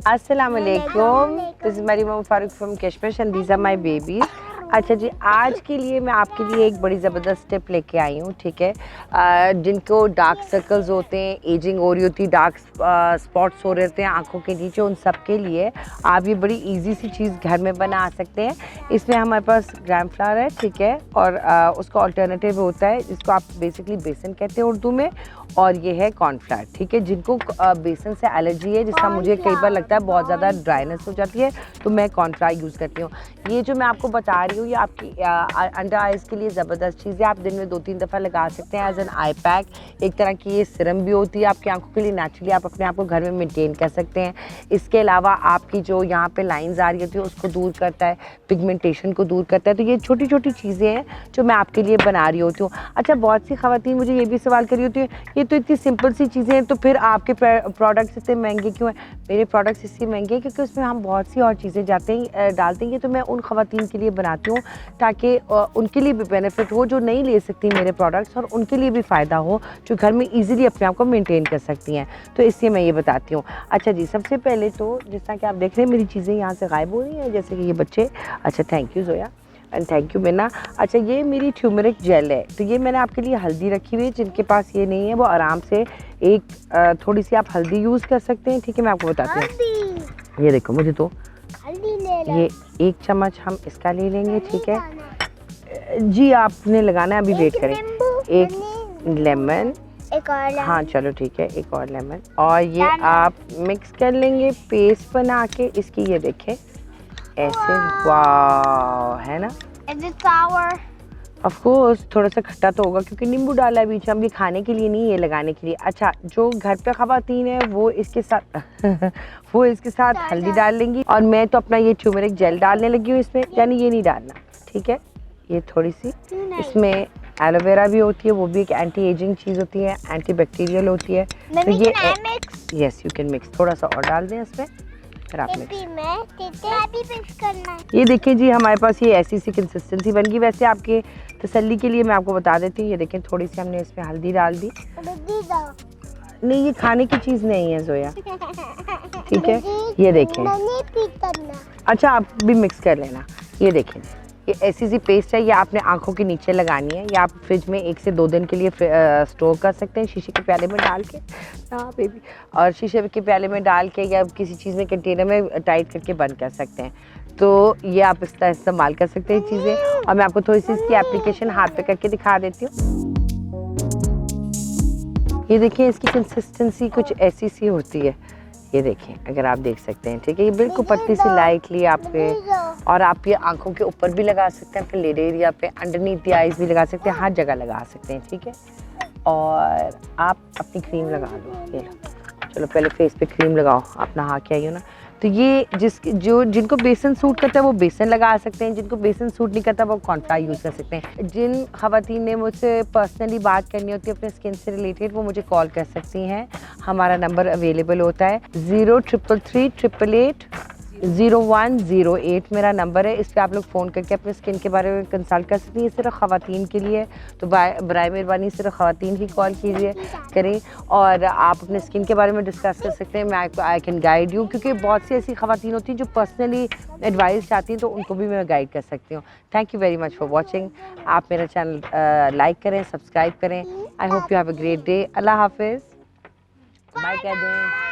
अस्सलाम वालेकुम, this is Mariam Omer Farooq from Kashmir and these are my babies. अच्छा जी, आज के लिए मैं आपके लिए एक बड़ी ज़बरदस्त टिप लेके आई हूँ, ठीक है। जिनको डार्क सर्कल्स होते हैं, एजिंग हो रही होती है, डार्क स्पॉट्स हो रहे होते हैं आँखों के नीचे, उन सब के लिए आप ये बड़ी इजी सी चीज़ घर में बना सकते हैं। इसमें हमारे पास ग्राम फ्लावर है, ठीक है, और उसका अल्टरनेटिव होता है जिसको आप बेसिकली बेसन कहते हैं उर्दू में, और ये है कॉर्नफ्लावर, ठीक है। जिनको बेसन से एलर्जी है, जिसका मुझे कई बार लगता है बहुत ज़्यादा ड्राइनेस हो जाती है, तो मैं कॉर्नफ्लावर यूज़ करती हूँ। ये जो मैं आपको बता रही हूँ ये आपकी अंडर आइज़ के लिए ज़बरदस्त चीज़ है। आप दिन में 2-3 दफ़ा लगा सकते हैं एज एन आई पैक। एक तरह की ये सिरम भी होती है आपकी आंखों के लिए, नेचुरली आप अपने आप को घर में मेंटेन कर सकते हैं। इसके अलावा आपकी जो यहाँ पे लाइंस आ रही होती है उसको दूर करता है, पिगमेंटेशन को दूर करता है। तो ये छोटी छोटी चीज़ें हैं जो मैं आपके लिए बना रही होती हूँ। अच्छा, बहुत सी ख़वातीन मुझे ये भी सवाल करी होती है, ये तो इतनी सिंपल सी चीज़ें हैं, तो फिर आपके प्रोडक्ट्स इतने महंगे क्यों हैं? मेरे प्रोडक्ट्स इसलिए महंगे हैं क्योंकि उसमें हम बहुत सी और चीज़ें डालते हैं। तो मैं उन ख़वातीन के लिए बनाती हूँ ताकि उनके लिए भी बेनिफिट हो जो नहीं ले सकती मेरे प्रोडक्ट्स, और उनके लिए भी फ़ायदा हो जो घर में ईजिली अपने आप को मेंटेन कर सकती हैं। तो इसलिए मैं ये बताती हूँ। अच्छा जी, सबसे पहले तो जिस तरह कि आप देख रहे हैं मेरी चीज़ें यहाँ से गायब हो रही हैं, जैसे कि ये बच्चे। अच्छा, thank you Zoya and thank you Mina. अच्छा, ये मेरी ट्यूमरिक जेल है, तो ये मैंने आपके लिए हल्दी रखी हुई है। जिनके पास ये नहीं है वो आराम से एक थोड़ी सी आप हल्दी यूज़ कर सकते हैं, ठीक है। मैं आपको बताती हूँ, ये देखो, मुझे तो ये 1 चम्मच हम इसका ले लेंगे, ठीक है जी। आपने लगाना है, अभी वेट करें। एक लेमन, एक और हाँ चलो ठीक है, एक और लेमन, और ये आप मिक्स कर लेंगे पेस्ट बना के इसकी। ये देखें ऐसे, वाह, है ना। Is it sour? Of course थोड़ा सा खट्टा तो होगा क्योंकि नींबू डाला है बीच में, हम ये खाने के लिए नहीं, ये लगाने के लिए। अच्छा, जो घर पे ख़वातीन है वो इसके साथ वो इसके साथ हल्दी डाल लेंगी, और मैं तो अपना ये ट्यूमरिक जेल डालने लगी हूँ इसमें, यानी ये नहीं डालना, ठीक है। ये थोड़ी सी इसमें एलोवेरा भी होती है, वो भी एक एंटी एजिंग चीज़ होती है, एंटी बैक्टीरियल होती है। तो ये यस, यू कैन मिक्स, थोड़ा सा और डाल दें इसमें, फिर आप मिक्स करना है। ये देखिए जी, हमारे पास ये ऐसी सी कंसिस्टेंसी बन गई। वैसे आपके तसल्ली के लिए मैं आपको बता देती हूँ, ये देखें थोड़ी सी हमने इसमें हल्दी डाल दी। नहीं, ये खाने की चीज़ नहीं है जोया, ठीक है। ये देखें, अच्छा आप भी मिक्स कर लेना। ये देखें, ये ऐसी सी पेस्ट है, ये आपने आंखों के नीचे लगानी है, या आप फ्रिज में 1 से 2 दिन के लिए स्टोर कर सकते हैं शीशे के प्याले में डाल के। हाँ बेबी, और शीशे के प्याले में डाल के या किसी चीज़ में कंटेनर में टाइट करके बंद कर सकते हैं। तो ये आप इसका इस्तेमाल कर सकते हैं चीज़ें। और मैं आपको थोड़ी सी इसकी एप्लीकेशन हाथ पे करके दिखा देती हूँ। ये देखिए, इसकी कंसिस्टेंसी कुछ ऐसी सी होती है, ये देखें, अगर आप देख सकते हैं, ठीक है। ये बिल्कुल पतली सी लाइटली आपके, और आप ये आंखों के ऊपर भी लगा सकते हैं, फिर लिड एरिया पे, अंडरनीथ द आईज भी लगा सकते हैं, हर जगह लगा सकते हैं, ठीक है। और आप अपनी क्रीम लगा लो, ये लो, चलो पहले फेस पे क्रीम लगाओ, आप नहा के आई हो ना। तो ये जिनको बेसन सूट करता है वो बेसन लगा सकते हैं, जिनको बेसन सूट नहीं करता वो कॉर्नफ्लावर यूज़ कर सकते हैं। जिन ख़वातीन ने मुझसे पर्सनली बात करनी होती है अपने स्किन से रिलेटेड, वो मुझे कॉल कर सकती हैं। हमारा नंबर अवेलेबल होता है 0333 0108 मेरा नंबर है। इस पर आप लोग फ़ोन करके अपने स्किन के बारे में कंसल्ट कर सकती हैं। ये सिर्फ ख़वातीन के लिए, तो बराए मेहरबानी सिर्फ ख़वातीन ही कॉल कीजिए करें, और आप अपने स्किन के बारे में डिस्कस कर सकते हैं। मैं आई कैन गाइड यू, क्योंकि बहुत सी ऐसी ख़वातीन होती हैं जो पर्सनली एडवाइस चाहती हैं, तो उनको भी मैं गाइड कर सकती हूँ। Thank you very much for watching. आप मेरा चैनल लाइक करें, सब्सक्राइब करें। I hope you have a great day. अल्लाह हाफिज़, बाय कह दें।